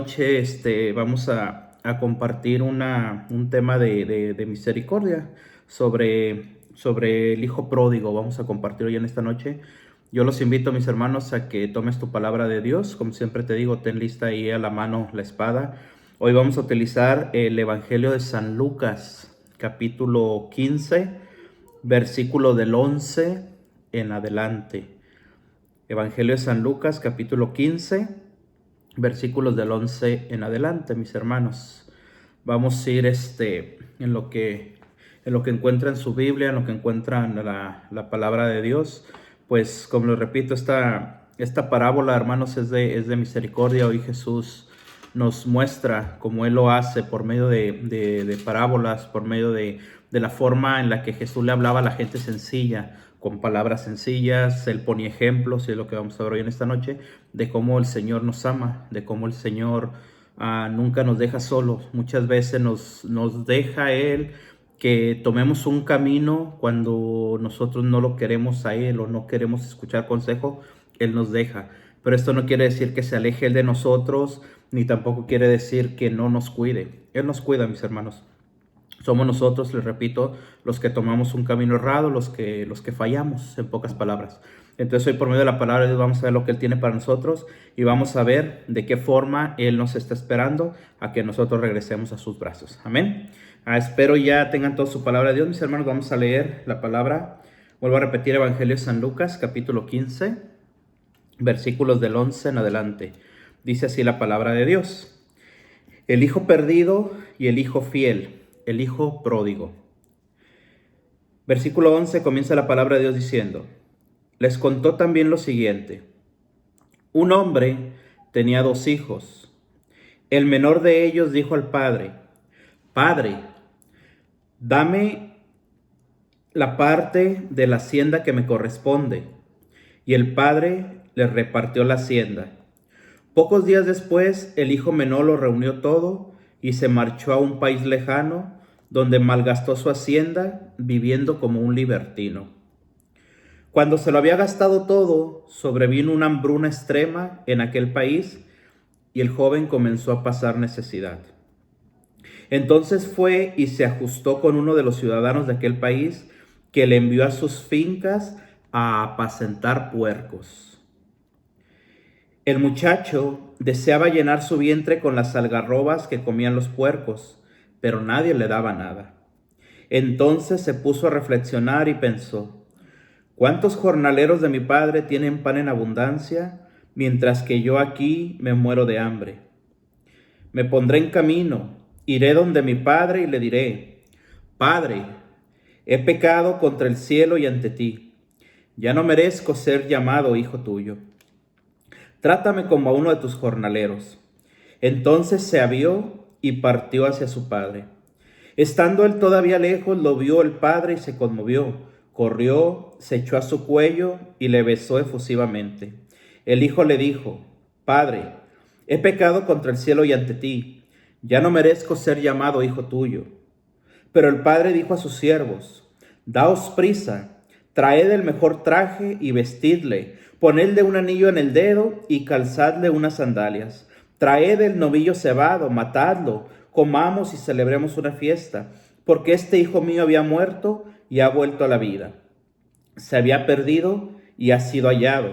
noche vamos a compartir un tema de misericordia sobre el hijo pródigo. Vamos a compartir hoy en esta noche. Yo los invito, mis hermanos, a que tomes tu palabra de Dios. Como siempre te digo, ten lista ahí a la mano la espada. Hoy vamos a utilizar el Evangelio de San Lucas, capítulo 15, versículo del 11 en adelante. Evangelio de San Lucas, capítulo 15, versículos del 11 en adelante, mis hermanos. Vamos a ir en lo que encuentran su Biblia, en lo que encuentran la palabra de Dios. Pues como les repito, esta parábola, hermanos, es de misericordia. Hoy Jesús nos muestra cómo Él lo hace por medio de parábolas, por medio de la forma en la que Jesús le hablaba a la gente sencilla, con palabras sencillas. Él ponía ejemplos, y es lo que vamos a ver hoy en esta noche, de cómo el Señor nos ama, de cómo el Señor nunca nos deja solos. Muchas veces nos deja Él que tomemos un camino cuando nosotros no lo queremos a Él o no queremos escuchar consejo. Él nos deja. Pero esto no quiere decir que se aleje Él de nosotros, ni tampoco quiere decir que no nos cuide. Él nos cuida, mis hermanos. Somos nosotros, les repito, los que tomamos un camino errado, los que fallamos, en pocas palabras. Entonces hoy por medio de la palabra de Dios vamos a ver lo que Él tiene para nosotros y vamos a ver de qué forma Él nos está esperando a que nosotros regresemos a sus brazos. Amén. Espero ya tengan toda su palabra de Dios, mis hermanos. Vamos a leer la palabra. Vuelvo a repetir, Evangelio de San Lucas, capítulo 15, versículos del 11 en adelante. Dice así la palabra de Dios: el hijo perdido y el hijo fiel, el hijo pródigo. Versículo 11 comienza la palabra de Dios diciendo: les contó también lo siguiente. Un hombre tenía 2 hijos. El menor de ellos dijo al padre: Padre, dame la parte de la hacienda que me corresponde. Y el padre le repartió la hacienda. Pocos días después, el hijo menor lo reunió todo y se marchó a un país lejano, donde malgastó su hacienda, viviendo como un libertino. Cuando se lo había gastado todo, sobrevino una hambruna extrema en aquel país y el joven comenzó a pasar necesidad. Entonces fue y se ajustó con uno de los ciudadanos de aquel país, que le envió a sus fincas a apacentar puercos. El muchacho deseaba llenar su vientre con las algarrobas que comían los puercos, pero nadie le daba nada. Entonces se puso a reflexionar y pensó: ¿cuántos jornaleros de mi padre tienen pan en abundancia, mientras que yo aquí me muero de hambre? Me pondré en camino, iré donde mi padre y le diré: Padre, he pecado contra el cielo y ante ti. Ya no merezco ser llamado hijo tuyo. Trátame como a uno de tus jornaleros. Entonces se avió y partió hacia su padre. Estando él todavía lejos, lo vio el padre y se conmovió. Corrió, se echó a su cuello y le besó efusivamente. El hijo le dijo: Padre, he pecado contra el cielo y ante ti. Ya no merezco ser llamado hijo tuyo. Pero el padre dijo a sus siervos: daos prisa, traed el mejor traje y vestidle, ponedle un anillo en el dedo y calzadle unas sandalias. Traed el novillo cebado, matadlo, comamos y celebremos una fiesta, porque este hijo mío había muerto y ha vuelto a la vida. Se había perdido y ha sido hallado.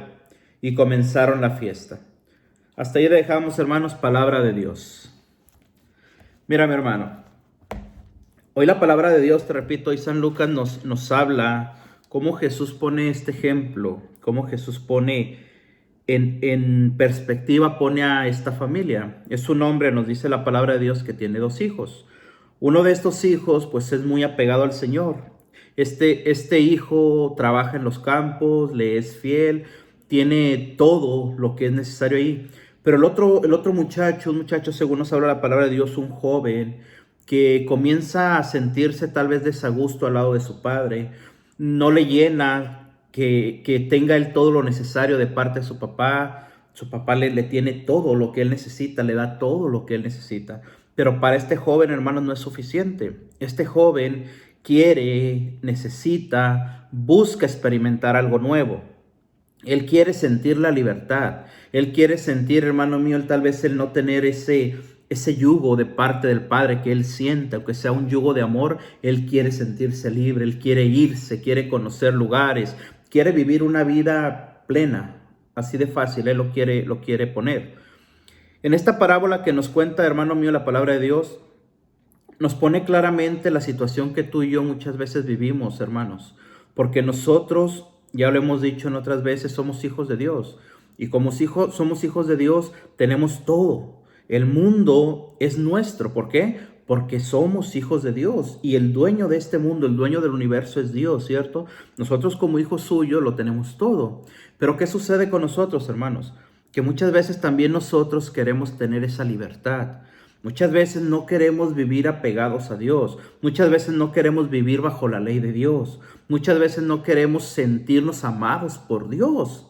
Y comenzaron la fiesta. Hasta ahí dejamos, hermanos, palabra de Dios. Mira, mi hermano, hoy la palabra de Dios, te repito, hoy San Lucas nos habla cómo Jesús pone este ejemplo, cómo Jesús pone en perspectiva, pone a esta familia. Es un hombre, nos dice la palabra de Dios, que tiene 2 hijos. Uno de estos hijos, pues, es muy apegado al Señor. Este hijo trabaja en los campos, le es fiel, tiene todo lo que es necesario ahí. Pero el otro muchacho, un muchacho, según nos habla la palabra de Dios, un joven, que comienza a sentirse tal vez desagusto al lado de su padre, no le llena que tenga él todo lo necesario de parte de su papá. Su papá le tiene todo lo que él necesita, le da todo lo que él necesita. Pero para este joven, hermanos, no es suficiente. Este joven quiere, necesita, busca experimentar algo nuevo. Él quiere sentir la libertad. Él quiere sentir, hermano mío, tal vez el no tener ese yugo de parte del Padre que él sienta, aunque sea un yugo de amor. Él quiere sentirse libre, él quiere irse, quiere conocer lugares, quiere vivir una vida plena. Así de fácil, él lo quiere poner. En esta parábola que nos cuenta, hermano mío, la palabra de Dios, nos pone claramente la situación que tú y yo muchas veces vivimos, hermanos. Porque nosotros, ya lo hemos dicho en otras veces, somos hijos de Dios. Y como somos hijos de Dios, tenemos todo. El mundo es nuestro. ¿Por qué? Porque somos hijos de Dios. Y el dueño de este mundo, el dueño del universo es Dios, ¿cierto? Nosotros como hijos suyos lo tenemos todo. Pero ¿qué sucede con nosotros, hermanos? Que muchas veces también nosotros queremos tener esa libertad. Muchas veces no queremos vivir apegados a Dios. Muchas veces no queremos vivir bajo la ley de Dios. Muchas veces no queremos sentirnos amados por Dios.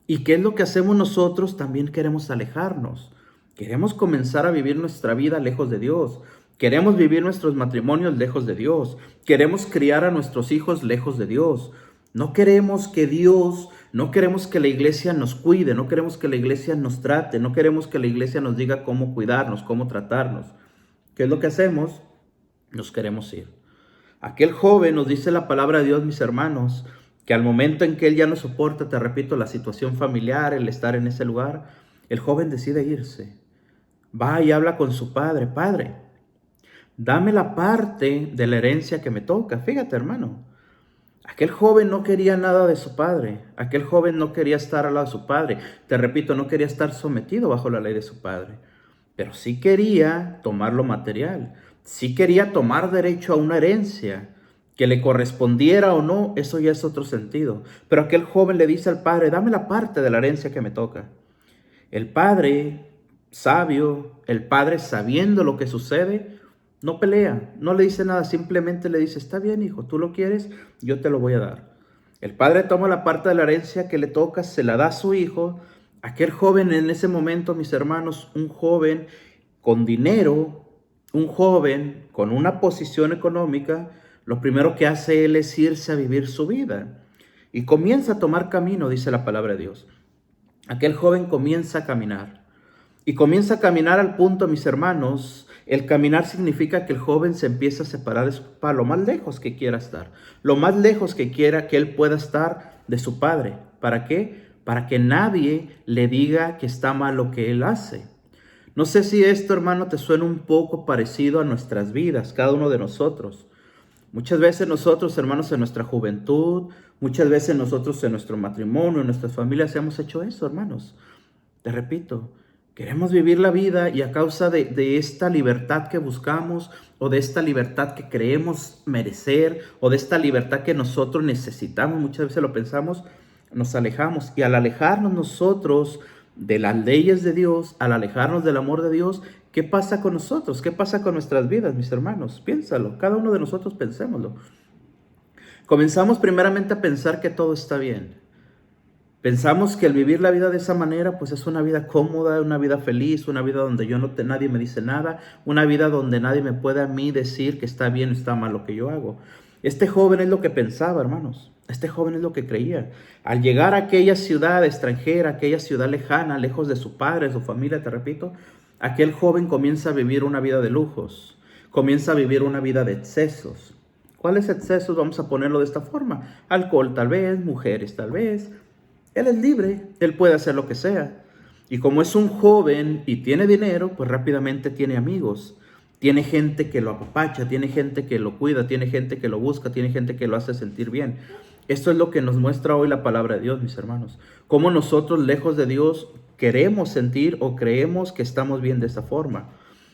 ¿Y qué es lo que hacemos nosotros? También queremos alejarnos. Queremos comenzar a vivir nuestra vida lejos de Dios. Queremos vivir nuestros matrimonios lejos de Dios. Queremos criar a nuestros hijos lejos de Dios. No queremos que no queremos que la iglesia nos cuide, no queremos que la iglesia nos trate, no queremos que la iglesia nos diga cómo cuidarnos, cómo tratarnos. ¿Qué es lo que hacemos? Nos queremos ir. Aquel joven, nos dice la palabra de Dios, mis hermanos, que al momento en que él ya no soporta, te repito, la situación familiar, el estar en ese lugar, el joven decide irse. Va y habla con su padre. Padre, dame la parte de la herencia que me toca. Fíjate, hermano. Aquel joven no quería nada de su padre. Aquel joven no quería estar al lado de su padre. Te repito, no quería estar sometido bajo la ley de su padre. Pero sí quería tomar lo material. Sí quería tomar derecho a una herencia. Que le correspondiera o no, eso ya es otro sentido. Pero aquel joven le dice al padre, dame la parte de la herencia que me toca. El padre sabio, el padre sabiendo lo que sucede, no pelea, no le dice nada, simplemente le dice, está bien, hijo, tú lo quieres, yo te lo voy a dar. El padre toma la parte de la herencia que le toca, se la da a su hijo. Aquel joven en ese momento, mis hermanos, un joven con dinero, un joven con una posición económica, lo primero que hace él es irse a vivir su vida. Y comienza a tomar camino, dice la palabra de Dios. Aquel joven comienza a caminar. Y comienza a caminar al punto, mis hermanos, el caminar significa que el joven se empieza a separar de su papá, lo más lejos que quiera estar, lo más lejos que quiera que él pueda estar de su padre. ¿Para qué? Para que nadie le diga que está mal lo que él hace. No sé si esto, hermano, te suena un poco parecido a nuestras vidas, cada uno de nosotros. Muchas veces nosotros, hermanos, en nuestra juventud, muchas veces nosotros en nuestro matrimonio, en nuestras familias hemos hecho eso, hermanos. Te repito, queremos vivir la vida y a causa de esta libertad que buscamos o de esta libertad que creemos merecer o de esta libertad que nosotros necesitamos, muchas veces lo pensamos, nos alejamos. Y al alejarnos nosotros de las leyes de Dios, al alejarnos del amor de Dios, ¿qué pasa con nosotros? ¿Qué pasa con nuestras vidas, mis hermanos? Piénsalo, cada uno de nosotros pensémoslo. Comenzamos primeramente a pensar que todo está bien. Pensamos que el vivir la vida de esa manera, pues es una vida cómoda, una vida feliz, una vida donde nadie me dice nada, una vida donde nadie me puede a mí decir que está bien o está mal lo que yo hago. Este joven es lo que pensaba, hermanos. Este joven es lo que creía. Al llegar a aquella ciudad extranjera, aquella ciudad lejana, lejos de su padre, de su familia, te repito, aquel joven comienza a vivir una vida de lujos, comienza a vivir una vida de excesos. ¿Cuáles excesos? Vamos a ponerlo de esta forma. Alcohol tal vez, mujeres tal vez. Él es libre, él puede hacer lo que sea. Y como es un joven y tiene dinero, pues rápidamente tiene amigos. Tiene gente que lo apapacha, tiene gente que lo cuida, tiene gente que lo busca, tiene gente que lo hace sentir bien. Esto es lo que nos muestra hoy la palabra de Dios, mis hermanos. Cómo nosotros, lejos de Dios, queremos sentir o creemos que estamos bien de esa forma.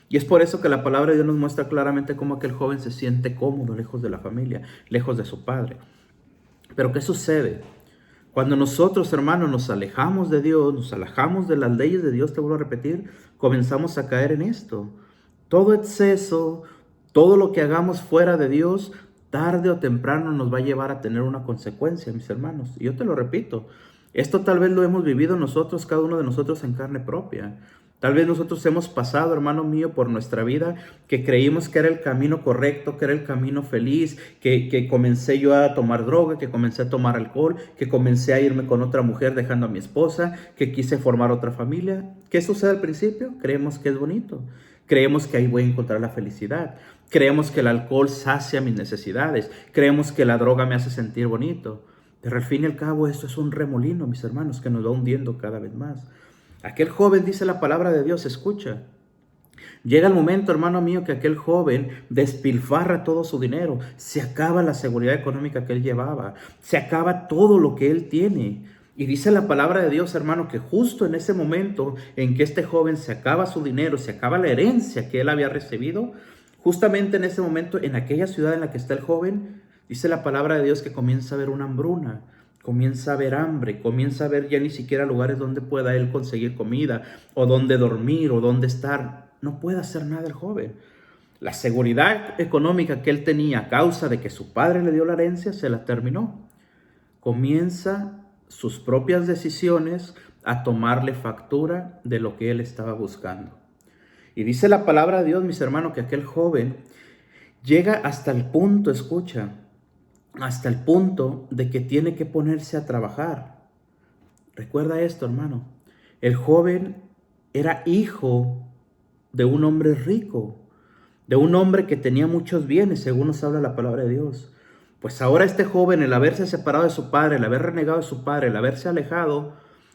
Y es por eso que la palabra de Dios nos muestra claramente cómo aquel joven se siente cómodo lejos de la familia, lejos de su padre. Pero ¿qué sucede? Cuando nosotros, hermanos, nos alejamos de Dios, nos alejamos de las leyes de Dios, te vuelvo a repetir, comenzamos a caer en esto. Todo exceso, todo lo que hagamos fuera de Dios, tarde o temprano nos va a llevar a tener una consecuencia, mis hermanos. Y yo te lo repito, esto tal vez lo hemos vivido nosotros, cada uno de nosotros en carne propia. Tal vez nosotros hemos pasado, hermano mío, por nuestra vida que creímos que era el camino correcto, que era el camino feliz, que comencé yo a tomar droga, que comencé a tomar alcohol, que comencé a irme con otra mujer dejando a mi esposa, que quise formar otra familia. ¿Qué sucede al principio? Creemos que es bonito. Creemos que ahí voy a encontrar la felicidad. Creemos que el alcohol sacia mis necesidades. Creemos que la droga me hace sentir bonito. Pero al fin y al cabo esto es un remolino, mis hermanos, que nos va hundiendo cada vez más. Aquel joven, dice la palabra de Dios, escucha. Llega el momento, hermano mío, que aquel joven despilfarra todo su dinero. Se acaba la seguridad económica que él llevaba. Se acaba todo lo que él tiene. Y dice la palabra de Dios, hermano, que justo en ese momento en que este joven se acaba su dinero, se acaba la herencia que él había recibido, justamente en ese momento, en aquella ciudad en la que está el joven, dice la palabra de Dios que comienza a haber una hambruna. Comienza a haber hambre, comienza a haber ya ni siquiera lugares donde pueda él conseguir comida, o donde dormir, o donde estar. No puede hacer nada el joven. La seguridad económica que él tenía a causa de que su padre le dio la herencia, se la terminó. Comienza sus propias decisiones a tomarle factura de lo que él estaba buscando. Y dice la palabra de Dios, mis hermanos, que aquel joven llega hasta el punto, escucha, hasta el punto de que tiene que ponerse a trabajar. Recuerda esto, hermano. El joven era hijo de un hombre rico, de un hombre que tenía muchos bienes, según nos habla la palabra de Dios. Pues ahora este joven, el haberse separado de su padre, el haber renegado de su padre, el haberse alejado,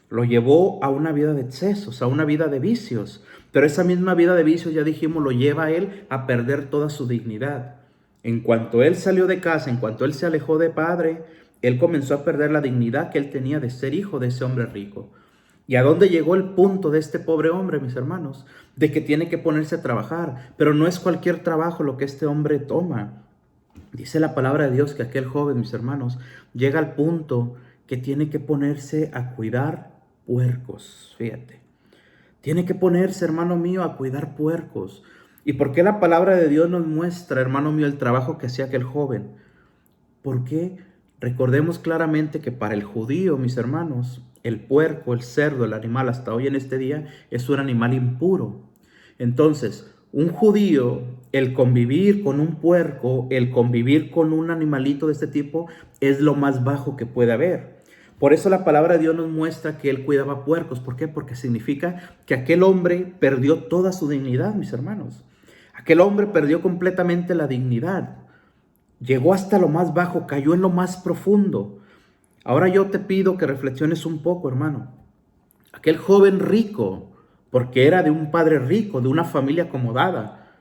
lo llevó a una vida de excesos, a una vida de vicios. Pero esa misma vida de vicios, ya dijimos, lo lleva a él a perder toda su dignidad. En cuanto él salió de casa, en cuanto él se alejó de padre, él comenzó a perder la dignidad que él tenía de ser hijo de ese hombre rico. ¿Y a dónde llegó el punto de este pobre hombre, mis hermanos? De que tiene que ponerse a trabajar, pero no es cualquier trabajo lo que este hombre toma. Dice la palabra de Dios que aquel joven, mis hermanos, llega al punto que tiene que ponerse a cuidar puercos, fíjate. Tiene que ponerse, hermano mío, a cuidar puercos. ¿Y por qué la palabra de Dios nos muestra, hermano mío, el trabajo que hacía aquel joven? Porque recordemos claramente que para el judío, mis hermanos, el puerco, el cerdo, el animal hasta hoy en este día es un animal impuro. Entonces, un judío, el convivir con un puerco, el convivir con un animalito de este tipo es lo más bajo que puede haber. Por eso la palabra de Dios nos muestra que él cuidaba puercos. ¿Por qué? Porque significa que aquel hombre perdió toda su dignidad, mis hermanos. Aquel hombre perdió completamente la dignidad. Llegó hasta lo más bajo, cayó en lo más profundo. Ahora yo te pido que reflexiones un poco, hermano. Aquel joven rico, porque era de un padre rico, de una familia acomodada,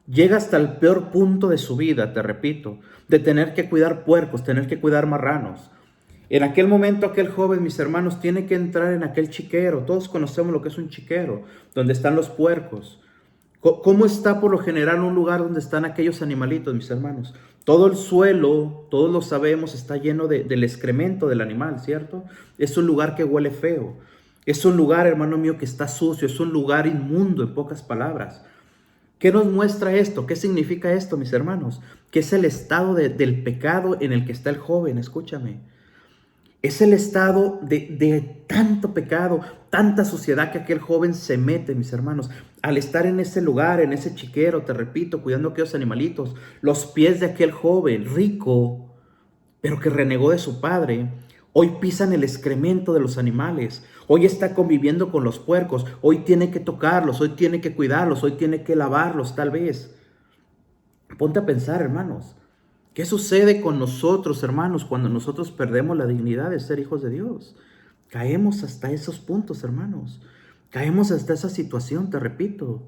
llega hasta el peor punto de su vida, te repito, de tener que cuidar puercos, tener que cuidar marranos. En aquel momento aquel joven, mis hermanos, tiene que entrar en aquel chiquero. Todos conocemos lo que es un chiquero, donde están los puercos. ¿Cómo está por lo general un lugar donde están aquellos animalitos, mis hermanos? Todo el suelo, todos lo sabemos, está lleno del excremento del animal, ¿cierto? Es un lugar que huele feo. Es un lugar, hermano mío, que está sucio. Es un lugar inmundo, en pocas palabras. ¿Qué nos muestra esto? ¿Qué significa esto, mis hermanos? Que es el estado del pecado en el que está el joven, escúchame. Es el estado de tanto pecado, tanta suciedad que aquel joven se mete, mis hermanos. Al estar en ese lugar, en ese chiquero, te repito, cuidando a aquellos animalitos, los pies de aquel joven rico, pero que renegó de su padre, hoy pisan el excremento de los animales. Hoy está conviviendo con los puercos. Hoy tiene que tocarlos, hoy tiene que cuidarlos, hoy tiene que lavarlos, tal vez. Ponte a pensar, hermanos. ¿Qué sucede con nosotros, hermanos, cuando nosotros perdemos la dignidad de ser hijos de Dios? Caemos hasta esos puntos, hermanos. Caemos hasta esa situación, te repito.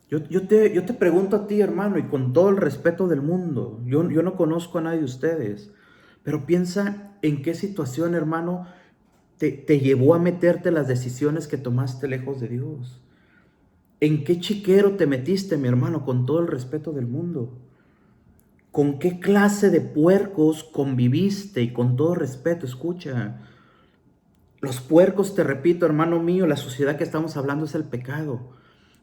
Yo te pregunto a ti, hermano, y con todo el respeto del mundo, yo no conozco a nadie de ustedes, pero piensa en qué situación, hermano, te llevó a meterte las decisiones que tomaste lejos de Dios. ¿En qué chiquero te metiste, mi hermano, con todo el respeto del mundo? ¿Con qué clase de puercos conviviste? Y con todo respeto, escucha. Los puercos, te repito, hermano mío, la sociedad que estamos hablando es el pecado.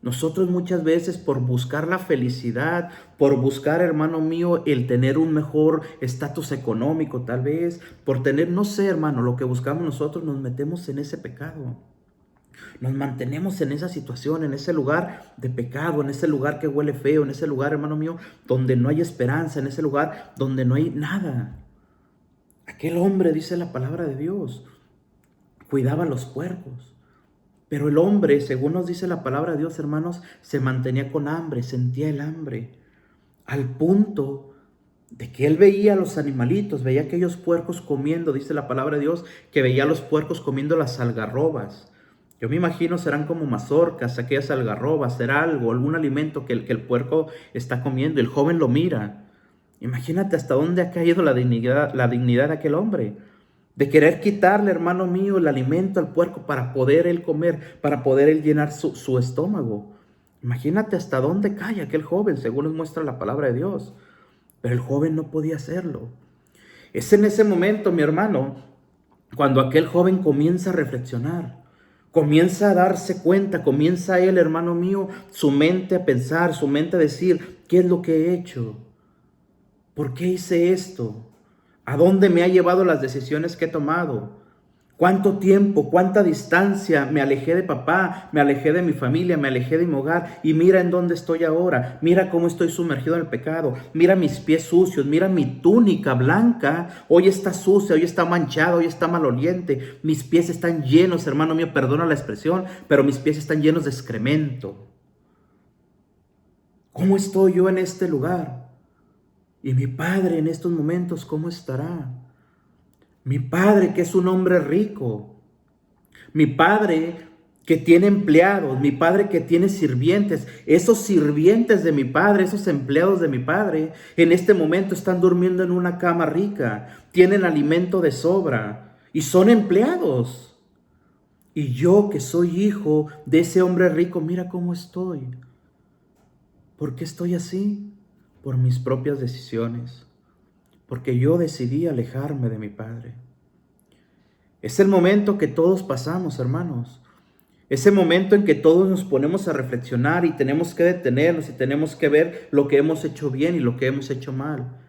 Nosotros muchas veces por buscar la felicidad, por buscar, hermano mío, el tener un mejor estatus económico tal vez, por tener, no sé, hermano, lo que buscamos nosotros, nos metemos en ese pecado. Nos mantenemos en esa situación, en ese lugar de pecado, en ese lugar que huele feo, en ese lugar, hermano mío, donde no hay esperanza, en ese lugar donde no hay nada. Aquel hombre, dice la palabra de Dios, cuidaba los puercos. Pero el hombre, según nos dice la palabra de Dios, hermanos, se mantenía con hambre, sentía el hambre, al punto de que él veía a los animalitos, veía a aquellos puercos comiendo, dice la palabra de Dios, que veía a los puercos comiendo las algarrobas. Yo me imagino serán como mazorcas, aquellas algarrobas, será algo, algún alimento que el puerco está comiendo. El joven lo mira. Imagínate hasta dónde ha caído la dignidad de aquel hombre. De querer quitarle, hermano mío, el alimento al puerco para poder él comer, para poder él llenar su estómago. Imagínate hasta dónde cae aquel joven, según nos muestra la palabra de Dios. Pero el joven no podía hacerlo. Es en ese momento, mi hermano, cuando aquel joven comienza a reflexionar, comienza a darse cuenta, comienza él, hermano mío, su mente a pensar, su mente a decir, ¿qué es lo que he hecho? ¿Por qué hice esto? ¿A dónde me ha llevado las decisiones que he tomado? ¿Cuánto tiempo, cuánta distancia me alejé de papá, me alejé de mi familia, me alejé de mi hogar? Y mira en dónde estoy ahora, mira cómo estoy sumergido en el pecado, mira mis pies sucios, mira mi túnica blanca, hoy está sucia, hoy está manchada, hoy está maloliente, mis pies están llenos, hermano mío, perdona la expresión, pero mis pies están llenos de excremento. ¿Cómo estoy yo en este lugar? Y mi padre en estos momentos, ¿cómo estará? Mi padre que es un hombre rico, mi padre que tiene empleados, mi padre que tiene sirvientes, esos sirvientes de mi padre, esos empleados de mi padre, en este momento están durmiendo en una cama rica, tienen alimento de sobra y son empleados. Y yo que soy hijo de ese hombre rico, mira cómo estoy. ¿Por qué estoy así? Por mis propias decisiones. Porque yo decidí alejarme de mi padre. Es el momento que todos pasamos, hermanos. Ese momento en que todos nos ponemos a reflexionar y tenemos que detenernos y tenemos que ver lo que hemos hecho bien y lo que hemos hecho mal.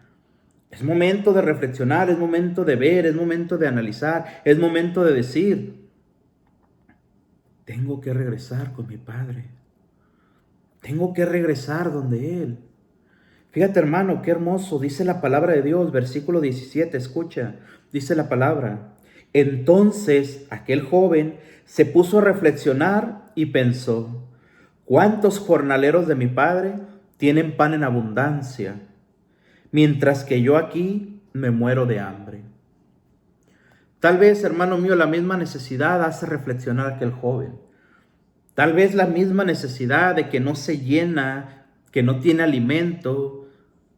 Es momento de reflexionar, es momento de ver, es momento de analizar, es momento de decir, tengo que regresar con mi padre. Tengo que regresar donde él. Fíjate, hermano, qué hermoso, dice la palabra de Dios, versículo 17, escucha, dice la palabra. Entonces aquel joven se puso a reflexionar y pensó, ¿cuántos jornaleros de mi padre tienen pan en abundancia, mientras que yo aquí me muero de hambre? Tal vez, hermano mío, la misma necesidad hace reflexionar a aquel joven. Tal vez la misma necesidad de que no se llena, que no tiene alimento,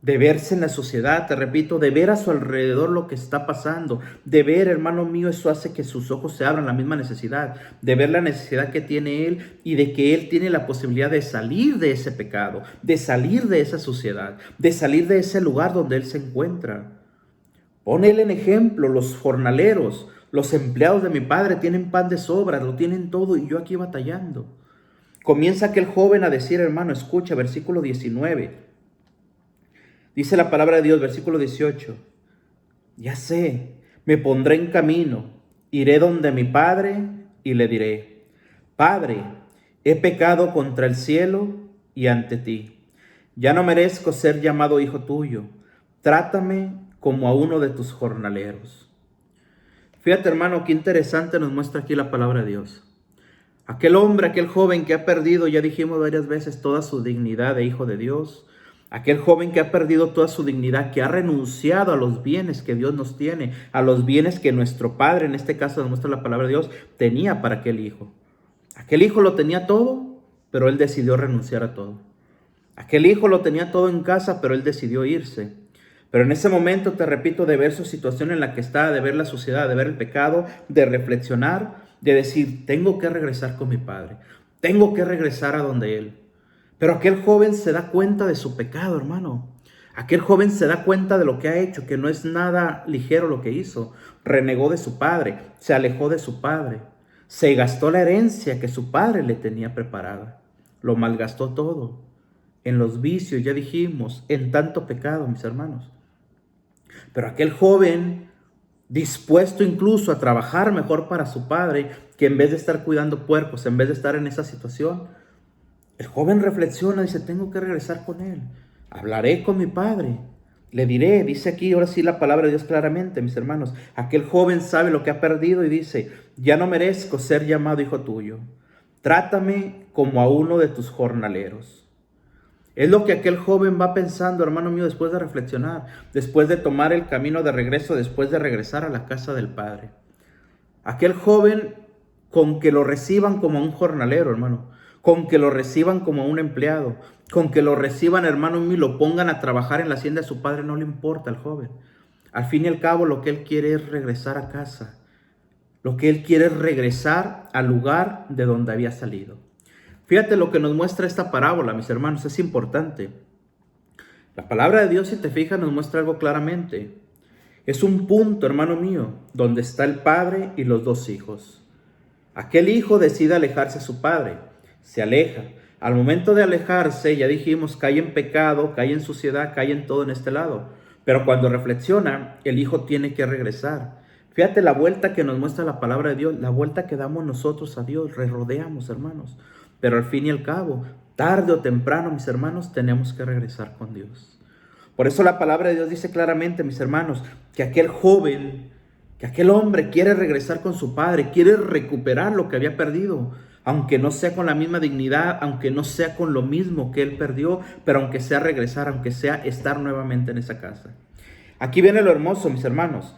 de verse en la sociedad, te repito, de ver a su alrededor lo que está pasando, de ver, hermano mío, eso hace que sus ojos se abran, la misma necesidad, de ver la necesidad que tiene él y de que él tiene la posibilidad de salir de ese pecado, de salir de esa suciedad, de salir de ese lugar donde él se encuentra. Pon él en ejemplo, los jornaleros, los empleados de mi padre tienen pan de sobra, lo tienen todo y yo aquí batallando. Comienza aquel joven a decir, hermano, escucha, versículo 19. Dice la palabra de Dios, versículo 18. Ya sé, me pondré en camino, iré donde mi padre y le diré, Padre, he pecado contra el cielo y ante ti. Ya no merezco ser llamado hijo tuyo. Trátame como a uno de tus jornaleros. Fíjate, hermano, qué interesante nos muestra aquí la palabra de Dios. Aquel hombre, aquel joven que ha perdido, ya dijimos varias veces, toda su dignidad de hijo de Dios. Aquel joven que ha perdido toda su dignidad, que ha renunciado a los bienes que Dios nos tiene, a los bienes que nuestro Padre, en este caso nos muestra la palabra de Dios, tenía para aquel hijo. Aquel hijo lo tenía todo, pero él decidió renunciar a todo. Aquel hijo lo tenía todo en casa, pero él decidió irse. Pero en ese momento, te repito, de ver su situación en la que está, de ver la suciedad, de ver el pecado, de reflexionar, de decir, tengo que regresar con mi padre, tengo que regresar a donde él. Pero aquel joven se da cuenta de su pecado, hermano. Aquel joven se da cuenta de lo que ha hecho, que no es nada ligero lo que hizo. Renegó de su padre, se alejó de su padre, se gastó la herencia que su padre le tenía preparada. Lo malgastó todo en los vicios, ya dijimos, en tanto pecado, mis hermanos. Pero aquel joven dispuesto incluso a trabajar mejor para su padre, que en vez de estar cuidando puercos, en vez de estar en esa situación, el joven reflexiona y dice, tengo que regresar con él. Hablaré con mi padre. Le diré, dice aquí, ahora sí la palabra de Dios claramente, mis hermanos. Aquel joven sabe lo que ha perdido y dice, ya no merezco ser llamado hijo tuyo. Trátame como a uno de tus jornaleros. Es lo que aquel joven va pensando, hermano mío, después de reflexionar, después de tomar el camino de regreso, después de regresar a la casa del padre. Aquel joven, con que lo reciban como un jornalero, hermano, con que lo reciban como un empleado, con que lo reciban, hermano mío, y lo pongan a trabajar en la hacienda de su padre, no le importa al joven. Al fin y al cabo, lo que él quiere es regresar a casa. Lo que él quiere es regresar al lugar de donde había salido. Fíjate lo que nos muestra esta parábola, mis hermanos, es importante. La palabra de Dios, si te fijas, nos muestra algo claramente. Es un punto, hermano mío, donde está el padre y los dos hijos. Aquel hijo decide alejarse de su padre, se aleja. Al momento de alejarse, ya dijimos, cae en pecado, cae en suciedad, cae en todo en este lado. Pero cuando reflexiona, el hijo tiene que regresar. Fíjate la vuelta que nos muestra la palabra de Dios, la vuelta que damos nosotros a Dios, rodeamos, hermanos. Pero al fin y al cabo, tarde o temprano, mis hermanos, tenemos que regresar con Dios. Por eso la palabra de Dios dice claramente, mis hermanos, que aquel joven, que aquel hombre quiere regresar con su padre, quiere recuperar lo que había perdido, aunque no sea con la misma dignidad, aunque no sea con lo mismo que él perdió, pero aunque sea regresar, aunque sea estar nuevamente en esa casa. Aquí viene lo hermoso, mis hermanos.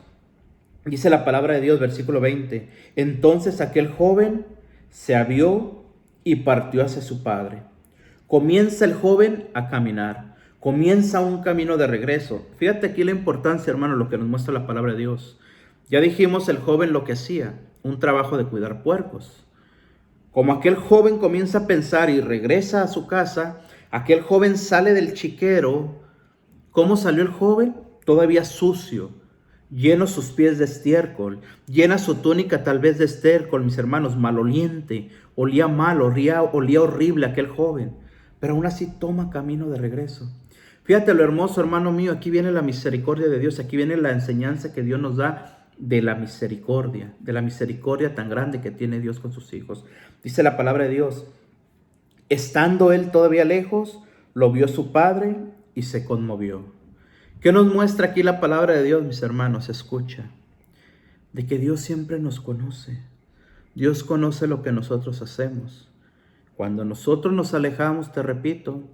Dice la palabra de Dios, versículo 20. Entonces aquel joven se avió y partió hacia su padre. Comienza el joven a caminar. Comienza un camino de regreso. Fíjate aquí la importancia, hermano, lo que nos muestra la palabra de Dios. Ya dijimos el joven lo que hacía, un trabajo de cuidar puercos. Como aquel joven comienza a pensar y regresa a su casa, aquel joven sale del chiquero. ¿Cómo salió el joven? Todavía sucio, lleno sus pies de estiércol, llena su túnica tal vez de estiércol, mis hermanos, maloliente, olía mal, olía horrible aquel joven, pero aún así toma camino de regreso. Fíjate lo hermoso, hermano mío, aquí viene la misericordia de Dios, aquí viene la enseñanza que Dios nos da de la misericordia tan grande que tiene Dios con sus hijos. Dice la palabra de Dios, estando él todavía lejos, lo vio su padre y se conmovió. ¿Qué nos muestra aquí la palabra de Dios, mis hermanos? Escucha, de que Dios siempre nos conoce. Dios conoce lo que nosotros hacemos. Cuando nosotros nos alejamos, te repito,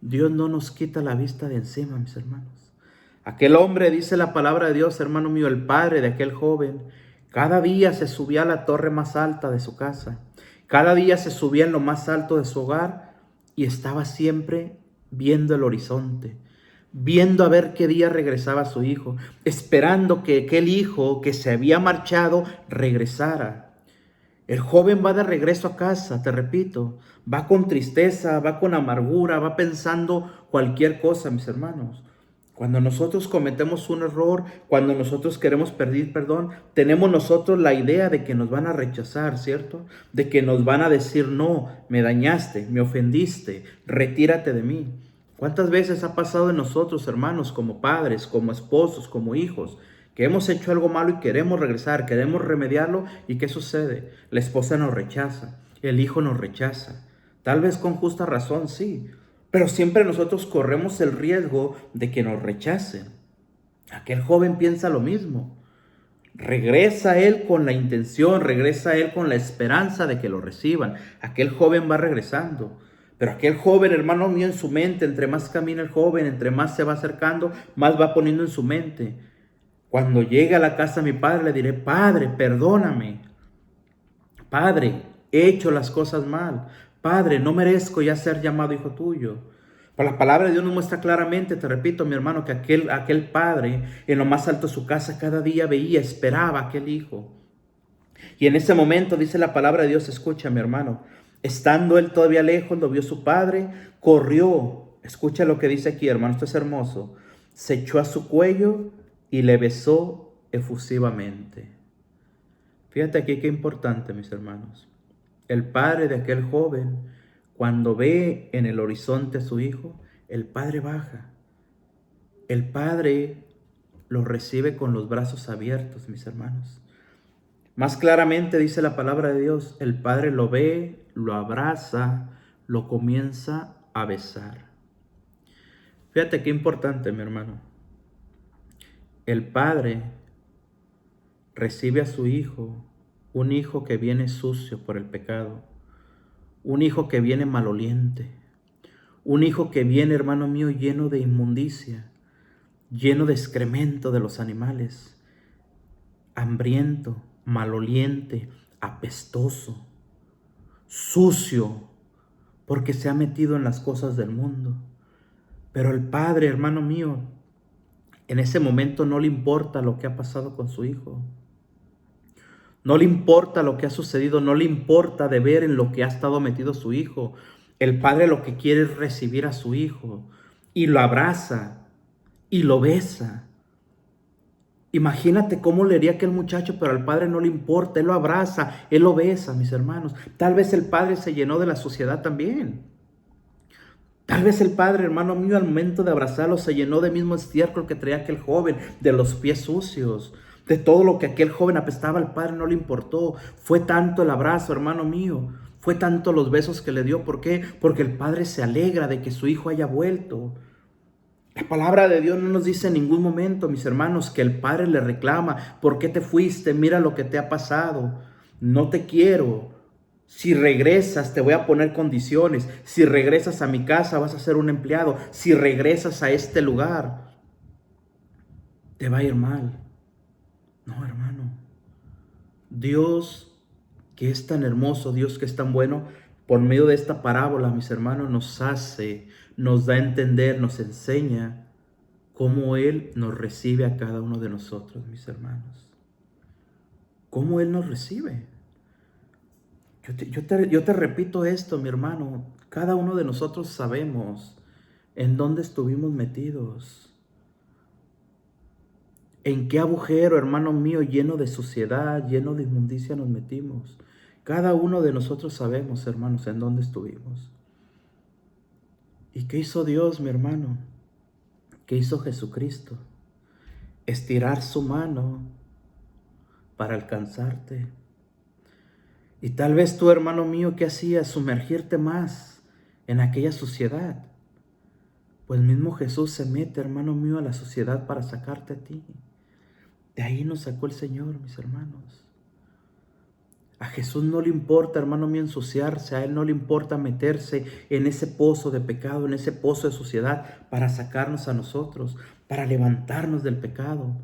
Dios no nos quita la vista de encima, mis hermanos. Aquel hombre, dice la palabra de Dios, hermano mío, el padre de aquel joven, cada día se subía a la torre más alta de su casa. Cada día se subía en lo más alto de su hogar y estaba siempre viendo el horizonte, viendo a ver qué día regresaba su hijo, esperando que aquel hijo que se había marchado regresara. El joven va de regreso a casa, te repito, va con tristeza, va con amargura, va pensando cualquier cosa, mis hermanos. Cuando nosotros cometemos un error, cuando nosotros queremos pedir perdón, tenemos nosotros la idea de que nos van a rechazar, ¿cierto? De que nos van a decir, no, me dañaste, me ofendiste, retírate de mí. ¿Cuántas veces ha pasado en nosotros, hermanos, como padres, como esposos, como hijos, que hemos hecho algo malo y queremos regresar, queremos remediarlo? ¿Y qué sucede? La esposa nos rechaza, el hijo nos rechaza. Tal vez con justa razón, sí, pero siempre nosotros corremos el riesgo de que nos rechacen. Aquel joven piensa lo mismo. Regresa él con la intención, regresa él con la esperanza de que lo reciban. Aquel joven va regresando. Pero aquel joven, hermano mío, en su mente, entre más camina el joven, entre más se va acercando, más va poniendo en su mente. Cuando llegue a la casa de mi padre, le diré, Padre, perdóname. Padre, he hecho las cosas mal. Padre, no merezco ya ser llamado hijo tuyo. Pero la palabra de Dios nos muestra claramente, te repito, mi hermano, que aquel padre en lo más alto de su casa cada día veía, esperaba a aquel hijo. Y en ese momento dice la palabra de Dios, escucha, mi hermano, estando él todavía lejos, lo vio su padre, corrió. Escucha lo que dice aquí, hermano, esto es hermoso. Se echó a su cuello y le besó efusivamente. Fíjate aquí qué importante, mis hermanos. El padre de aquel joven, cuando ve en el horizonte a su hijo, el padre baja. El padre lo recibe con los brazos abiertos, mis hermanos. Más claramente dice la palabra de Dios, el Padre lo ve, lo abraza, lo comienza a besar. Fíjate qué importante, mi hermano. El Padre recibe a su Hijo, un Hijo que viene sucio por el pecado, un Hijo que viene maloliente, un Hijo que viene, hermano mío, lleno de inmundicia, lleno de excremento de los animales, hambriento, maloliente, apestoso, sucio, porque se ha metido en las cosas del mundo. Pero el Padre, hermano mío, en ese momento no le importa lo que ha pasado con su Hijo. No le importa lo que ha sucedido, no le importa de ver en lo que ha estado metido su Hijo. El Padre lo que quiere es recibir a su Hijo y lo abraza y lo besa. Imagínate cómo le haría aquel muchacho, pero al Padre no le importa, Él lo abraza, Él lo besa, mis hermanos. Tal vez el Padre se llenó de la suciedad también. Tal vez el Padre, hermano mío, al momento de abrazarlo se llenó de mismo estiércol que traía aquel joven, de los pies sucios, de todo lo que aquel joven apestaba. Al Padre no le importó. Fue tanto el abrazo, hermano mío, fue tanto los besos que le dio. ¿Por qué? Porque el Padre se alegra de que su Hijo haya vuelto. La palabra de Dios no nos dice en ningún momento, mis hermanos, que el Padre le reclama: ¿por qué te fuiste? Mira lo que te ha pasado. No te quiero. Si regresas, te voy a poner condiciones. Si regresas a mi casa, vas a ser un empleado. Si regresas a este lugar, te va a ir mal. No, hermano. Dios, que es tan hermoso, Dios que es tan bueno, por medio de esta parábola, mis hermanos, nos da a entender, nos enseña cómo Él nos recibe a cada uno de nosotros, mis hermanos. Cómo Él nos recibe. Yo te repito esto, mi hermano. Cada uno de nosotros sabemos en dónde estuvimos metidos. En qué agujero, hermano mío, lleno de suciedad, lleno de inmundicia nos metimos. Cada uno de nosotros sabemos, hermanos, en dónde estuvimos. ¿Y qué hizo Dios, mi hermano? ¿Qué hizo Jesucristo? Estirar su mano para alcanzarte. Y tal vez tú, hermano mío, ¿qué hacías? Sumergirte más en aquella suciedad. Pues mismo Jesús se mete, hermano mío, a la suciedad para sacarte a ti. De ahí nos sacó el Señor, mis hermanos. A Jesús no le importa, hermano mío, ensuciarse. A Él no le importa meterse en ese pozo de pecado, en ese pozo de suciedad, para sacarnos a nosotros, para levantarnos del pecado.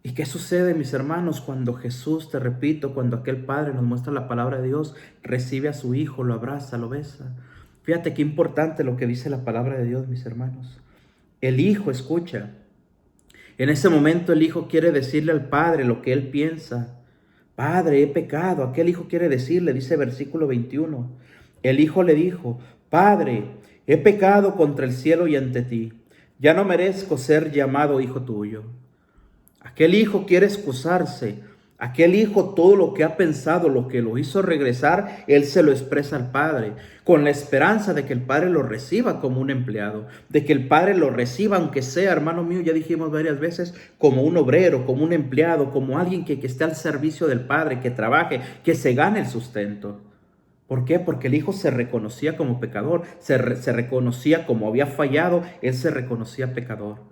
¿Y qué sucede, mis hermanos, cuando Jesús, te repito, cuando aquel Padre nos muestra la palabra de Dios, recibe a su Hijo, lo abraza, lo besa? Fíjate qué importante lo que dice la palabra de Dios, mis hermanos. El Hijo escucha. En ese momento el Hijo quiere decirle al Padre lo que Él piensa. Padre, he pecado. Aquel Hijo quiere decirle, dice versículo 21. El Hijo le dijo: Padre, he pecado contra el cielo y ante ti. Ya no merezco ser llamado hijo tuyo. Aquel hijo quiere excusarse. Aquel hijo, todo lo que ha pensado, lo que lo hizo regresar, él se lo expresa al Padre, con la esperanza de que el Padre lo reciba como un empleado, de que el Padre lo reciba, aunque sea, hermano mío, ya dijimos varias veces, como un obrero, como un empleado, como alguien que esté al servicio del Padre, que trabaje, que se gane el sustento. ¿Por qué? Porque el hijo se reconocía como pecador, se reconocía como había fallado, él se reconocía pecador.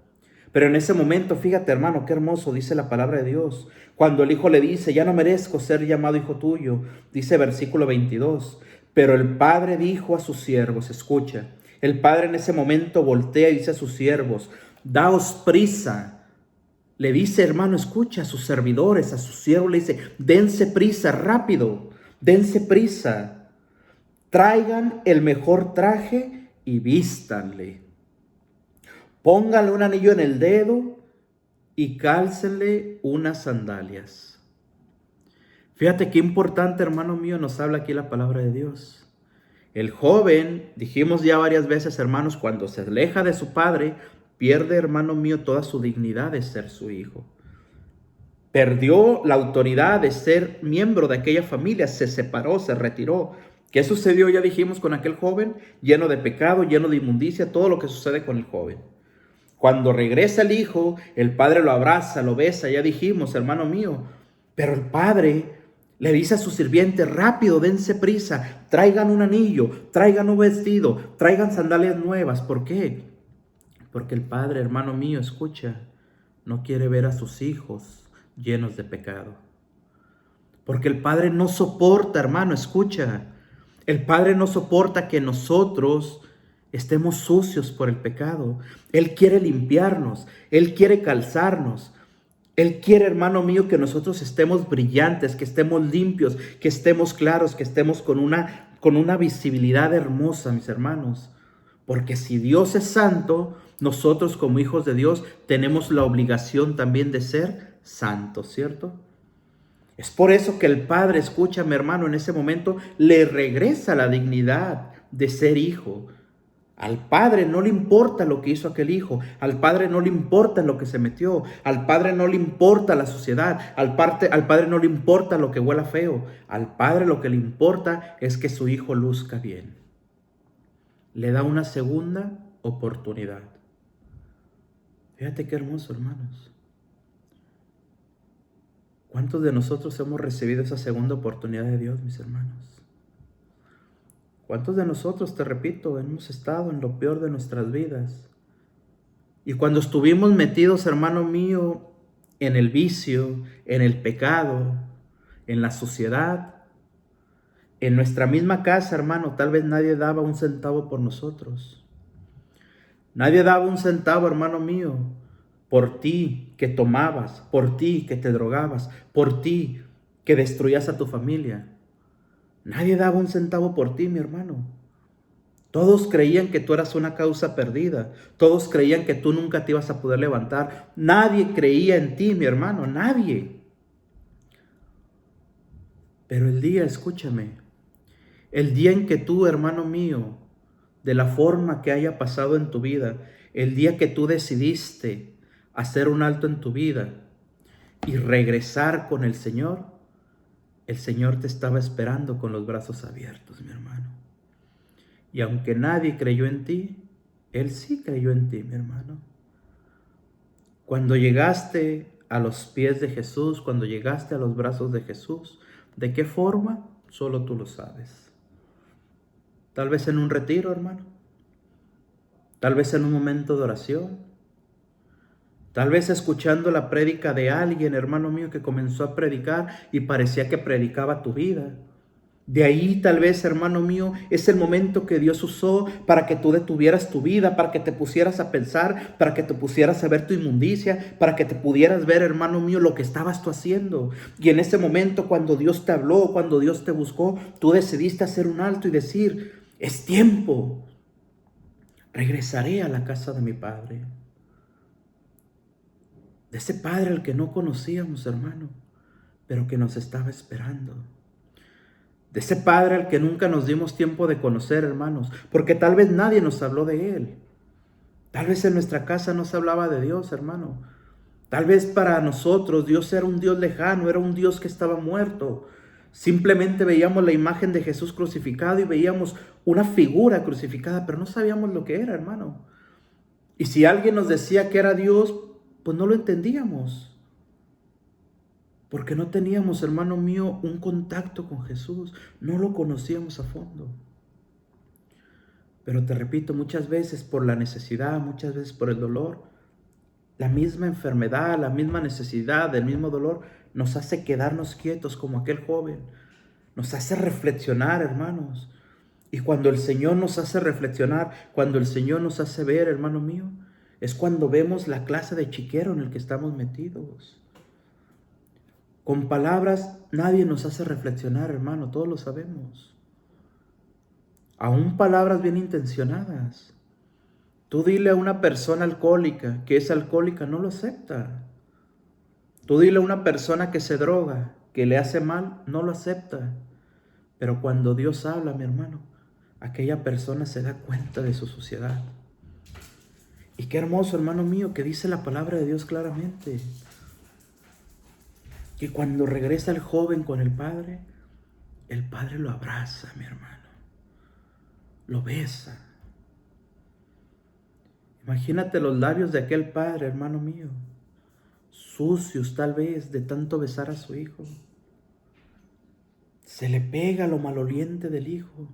Pero en ese momento, fíjate, hermano, qué hermoso dice la palabra de Dios. Cuando el Hijo le dice: ya no merezco ser llamado hijo tuyo, dice versículo 22. Pero el Padre dijo a sus siervos, escucha, el Padre en ese momento voltea y dice a sus siervos: daos prisa. Le dice, hermano, escucha, a sus servidores, a sus siervos, le dice: dense prisa, rápido, dense prisa. Traigan el mejor traje y vístanle. Póngale un anillo en el dedo y cálcenle unas sandalias. Fíjate qué importante, hermano mío, nos habla aquí la palabra de Dios. El joven, dijimos ya varias veces, hermanos, cuando se aleja de su padre, pierde, hermano mío, toda su dignidad de ser su hijo. Perdió la autoridad de ser miembro de aquella familia, se separó, se retiró. ¿Qué sucedió? Ya dijimos con aquel joven, lleno de pecado, lleno de inmundicia, todo lo que sucede con el joven. Cuando regresa el hijo, el padre lo abraza, lo besa, ya dijimos, hermano mío. Pero el padre le dice a su sirviente: rápido, dense prisa, traigan un anillo, traigan un vestido, traigan sandalias nuevas. ¿Por qué? Porque el padre, hermano mío, escucha, no quiere ver a sus hijos llenos de pecado. Porque el padre no soporta, hermano, escucha. El padre no soporta que nosotros estemos sucios por el pecado. Él quiere limpiarnos, Él quiere calzarnos. Él quiere, hermano mío, que nosotros estemos brillantes, que estemos limpios, que estemos claros, que estemos con una visibilidad hermosa, mis hermanos. Porque si Dios es santo, nosotros como hijos de Dios tenemos la obligación también de ser santos, ¿cierto? Es por eso que el Padre, escúchame, hermano, en ese momento le regresa la dignidad de ser hijo. Al Padre no le importa lo que hizo aquel hijo, al Padre no le importa lo que se metió, al Padre no le importa la suciedad, al Padre no le importa lo que huela feo, al Padre lo que le importa es que su hijo luzca bien. Le da una segunda oportunidad. Fíjate qué hermoso, hermanos. ¿Cuántos de nosotros hemos recibido esa segunda oportunidad de Dios, mis hermanos? ¿Cuántos de nosotros, te repito, hemos estado en lo peor de nuestras vidas? Y cuando estuvimos metidos, hermano mío, en el vicio, en el pecado, en la suciedad, en nuestra misma casa, hermano, tal vez nadie daba un centavo por nosotros. Nadie daba un centavo, hermano mío, por ti que tomabas, por ti que te drogabas, por ti que destruías a tu familia. Nadie daba un centavo por ti, mi hermano. Todos creían que tú eras una causa perdida. Todos creían que tú nunca te ibas a poder levantar. Nadie creía en ti, mi hermano, nadie. Pero el día, escúchame, el día en que tú, hermano mío, de la forma que haya pasado en tu vida, el día que tú decidiste hacer un alto en tu vida y regresar con el Señor te estaba esperando con los brazos abiertos, mi hermano. Y aunque nadie creyó en ti, Él sí creyó en ti, mi hermano. Cuando llegaste a los pies de Jesús, cuando llegaste a los brazos de Jesús, ¿de qué forma? Solo tú lo sabes. Tal vez en un retiro, hermano. Tal vez en un momento de oración. Tal vez escuchando la prédica de alguien, hermano mío, que comenzó a predicar y parecía que predicaba tu vida. De ahí tal vez, hermano mío, es el momento que Dios usó para que tú detuvieras tu vida, para que te pusieras a pensar, para que te pusieras a ver tu inmundicia, para que te pudieras ver, hermano mío, lo que estabas tú haciendo. Y en ese momento, cuando Dios te habló, cuando Dios te buscó, tú decidiste hacer un alto y decir: es tiempo, regresaré a la casa de mi Padre. De ese Padre al que no conocíamos, hermano, pero que nos estaba esperando. De ese Padre al que nunca nos dimos tiempo de conocer, hermanos, porque tal vez nadie nos habló de Él. Tal vez en nuestra casa no se hablaba de Dios, hermano. Tal vez para nosotros Dios era un Dios lejano, era un Dios que estaba muerto. Simplemente veíamos la imagen de Jesús crucificado y veíamos una figura crucificada, pero no sabíamos lo que era, hermano. Y si alguien nos decía que era Dios, pues no lo entendíamos. Porque no teníamos, hermano mío, un contacto con Jesús. No lo conocíamos a fondo. Pero te repito, muchas veces por la necesidad, muchas veces por el dolor, la misma enfermedad, la misma necesidad, el mismo dolor, nos hace quedarnos quietos como aquel joven. Nos hace reflexionar, hermanos. Y cuando el Señor nos hace reflexionar, cuando el Señor nos hace ver, hermano mío, es cuando vemos la clase de chiquero en el que estamos metidos. Con palabras nadie nos hace reflexionar, hermano, todos lo sabemos. Aún palabras bien intencionadas. Tú dile a una persona alcohólica que es alcohólica, no lo acepta. Tú dile a una persona que se droga, que le hace mal, no lo acepta. Pero cuando Dios habla, mi hermano, aquella persona se da cuenta de su suciedad. Y qué hermoso, hermano mío, que dice la palabra de Dios claramente. Que cuando regresa el joven con el Padre lo abraza, mi hermano. Lo besa. Imagínate los labios de aquel padre, hermano mío, sucios tal vez de tanto besar a su hijo. Se le pega lo maloliente del hijo.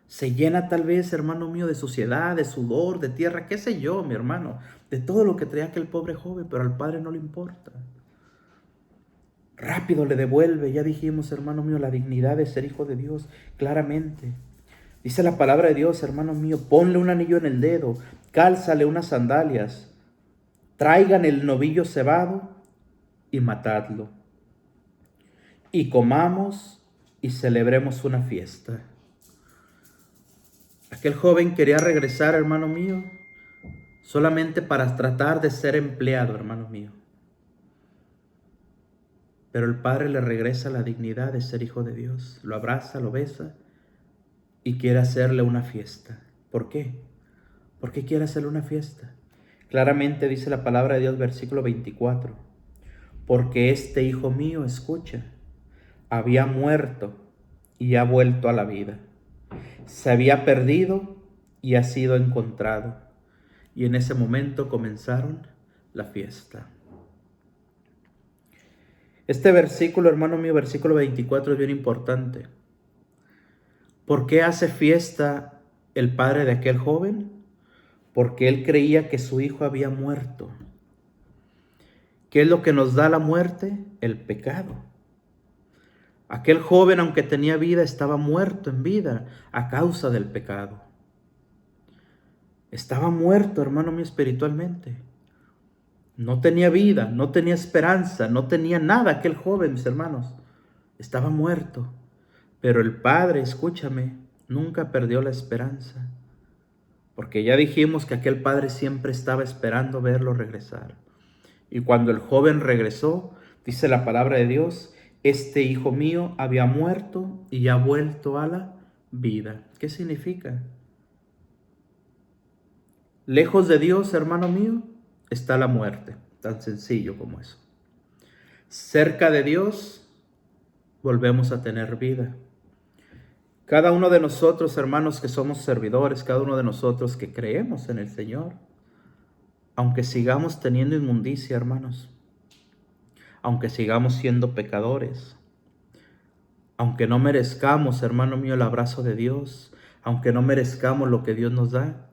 Se llena tal vez, hermano mío, de suciedad, de sudor, de tierra, qué sé yo, mi hermano, de todo lo que traía aquel pobre joven, pero al padre no le importa. Rápido le devuelve, ya dijimos, hermano mío, la dignidad de ser hijo de Dios, claramente. Dice la palabra de Dios, hermano mío, ponle un anillo en el dedo, cálzale unas sandalias, traigan el novillo cebado y matadlo. Y comamos y celebremos una fiesta. Aquel joven quería regresar, hermano mío, solamente para tratar de ser empleado, hermano mío. Pero el padre le regresa la dignidad de ser hijo de Dios. Lo abraza, lo besa y quiere hacerle una fiesta. ¿Por qué? ¿Por qué quiere hacerle una fiesta? Claramente dice la palabra de Dios, versículo 24. Porque este hijo mío, escucha, había muerto y ha vuelto a la vida. Se había perdido y ha sido encontrado. Y en ese momento comenzaron la fiesta. Este versículo, hermano mío, versículo 24 es bien importante. ¿Por qué hace fiesta el padre de aquel joven? Porque él creía que su hijo había muerto. ¿Qué es lo que nos da la muerte? El pecado. Aquel joven, aunque tenía vida, estaba muerto en vida a causa del pecado. Estaba muerto, hermano mío, espiritualmente. No tenía vida, no tenía esperanza, no tenía nada aquel joven, mis hermanos. Estaba muerto. Pero el padre, escúchame, nunca perdió la esperanza. Porque ya dijimos que aquel padre siempre estaba esperando verlo regresar. Y cuando el joven regresó, dice la palabra de Dios, este hijo mío había muerto y ha vuelto a la vida. ¿Qué significa? Lejos de Dios, hermano mío, está la muerte. Tan sencillo como eso. Cerca de Dios, volvemos a tener vida. Cada uno de nosotros, hermanos, que somos servidores, cada uno de nosotros que creemos en el Señor, aunque sigamos teniendo inmundicia, hermanos, aunque sigamos siendo pecadores, aunque no merezcamos, hermano mío, el abrazo de Dios, aunque no merezcamos lo que Dios nos da,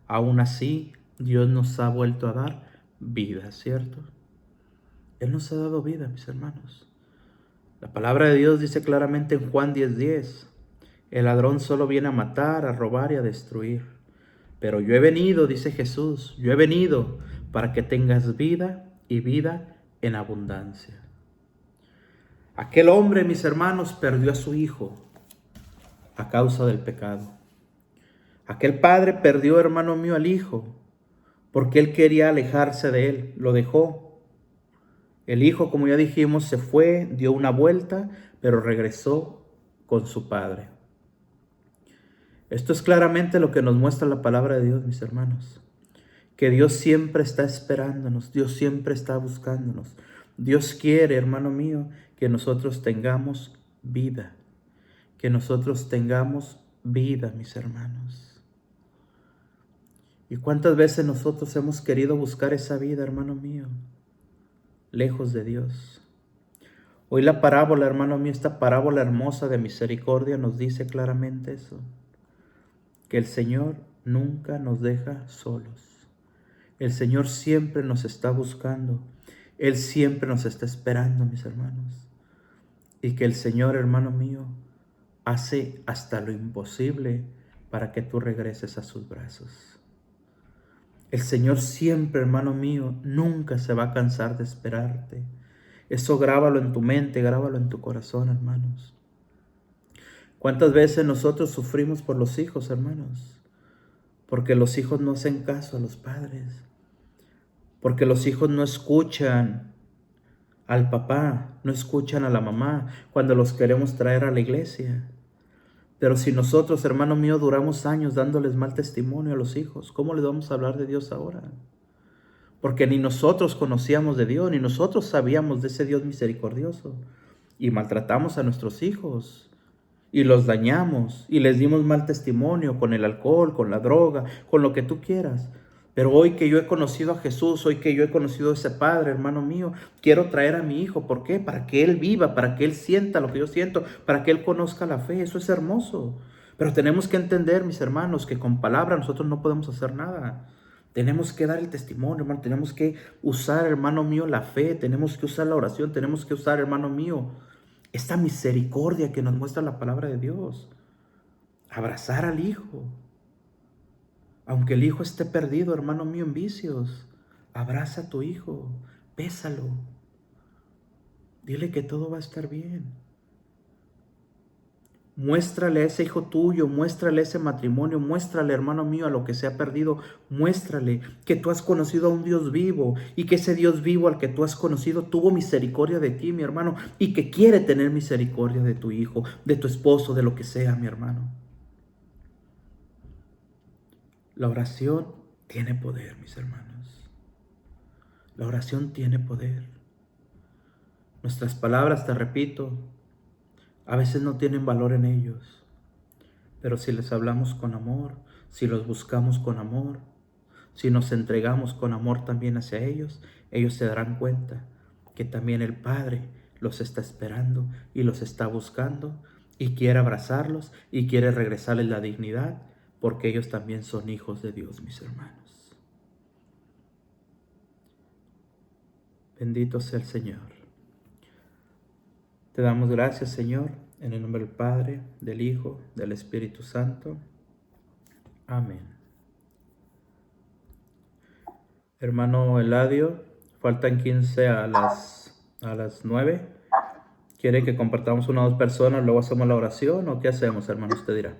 aún así Dios nos ha vuelto a dar vida, ¿cierto? Él nos ha dado vida, mis hermanos. La palabra de Dios dice claramente en Juan 10:10, el ladrón solo viene a matar, a robar y a destruir. Pero yo he venido, dice Jesús, yo he venido para que tengas vida y vida en abundancia. Aquel hombre, mis hermanos, perdió a su hijo a causa del pecado. Aquel padre perdió, hermano mío, al hijo porque él quería alejarse de él, lo dejó. El hijo, como ya dijimos, se fue, dio una vuelta, pero regresó con su padre. Esto es claramente lo que nos muestra la palabra de Dios, mis hermanos. Que Dios siempre está esperándonos, Dios siempre está buscándonos. Dios quiere, hermano mío, que nosotros tengamos vida. Que nosotros tengamos vida, mis hermanos. ¿Y cuántas veces nosotros hemos querido buscar esa vida, hermano mío? Lejos de Dios. Hoy la parábola, hermano mío, esta parábola hermosa de misericordia nos dice claramente eso. Que el Señor nunca nos deja solos. El Señor siempre nos está buscando. Él siempre nos está esperando, mis hermanos. Y que el Señor, hermano mío, hace hasta lo imposible para que tú regreses a sus brazos. El Señor siempre, hermano mío, nunca se va a cansar de esperarte. Eso grábalo en tu mente, grábalo en tu corazón, hermanos. ¿Cuántas veces nosotros sufrimos por los hijos, hermanos? Porque los hijos no hacen caso a los padres. Porque los hijos no escuchan al papá, no escuchan a la mamá cuando los queremos traer a la iglesia. Pero si nosotros, hermano mío, duramos años dándoles mal testimonio a los hijos, ¿cómo les vamos a hablar de Dios ahora? Porque ni nosotros conocíamos de Dios, ni nosotros sabíamos de ese Dios misericordioso. Y maltratamos a nuestros hijos. Y los dañamos y les dimos mal testimonio con el alcohol, con la droga, con lo que tú quieras. Pero hoy que yo he conocido a Jesús, hoy que yo he conocido a ese Padre, hermano mío, quiero traer a mi hijo. ¿Por qué? Para que él viva, para que él sienta lo que yo siento, para que él conozca la fe. Eso es hermoso. Pero tenemos que entender, mis hermanos, que con palabras nosotros no podemos hacer nada. Tenemos que dar el testimonio, hermano. Tenemos que usar, hermano mío, la fe. Tenemos que usar la oración. Tenemos que usar, hermano mío, esta misericordia que nos muestra la palabra de Dios. Abrazar al hijo. Aunque el hijo esté perdido, hermano mío, en vicios, abraza a tu hijo, bésalo, dile que todo va a estar bien. Muéstrale a ese hijo tuyo, muéstrale a ese matrimonio, muéstrale, hermano mío, a lo que se ha perdido, muéstrale que tú has conocido a un Dios vivo y que ese Dios vivo al que tú has conocido tuvo misericordia de ti, mi hermano, y que quiere tener misericordia de tu hijo, de tu esposo, de lo que sea, mi hermano. La oración tiene poder, mis hermanos. La oración tiene poder. Nuestras palabras, te repito, a veces no tienen valor en ellos, pero si les hablamos con amor, si los buscamos con amor, si nos entregamos con amor también hacia ellos, ellos se darán cuenta que también el Padre los está esperando y los está buscando y quiere abrazarlos y quiere regresarles la dignidad, porque ellos también son hijos de Dios, mis hermanos. Bendito sea el Señor. Te damos gracias, Señor, en el nombre del Padre, del Hijo, del Espíritu Santo. Amén. Hermano Eladio, faltan 15 a las 9. ¿Quiere que compartamos una o dos personas, luego hacemos la oración o qué hacemos, hermano? Usted dirá.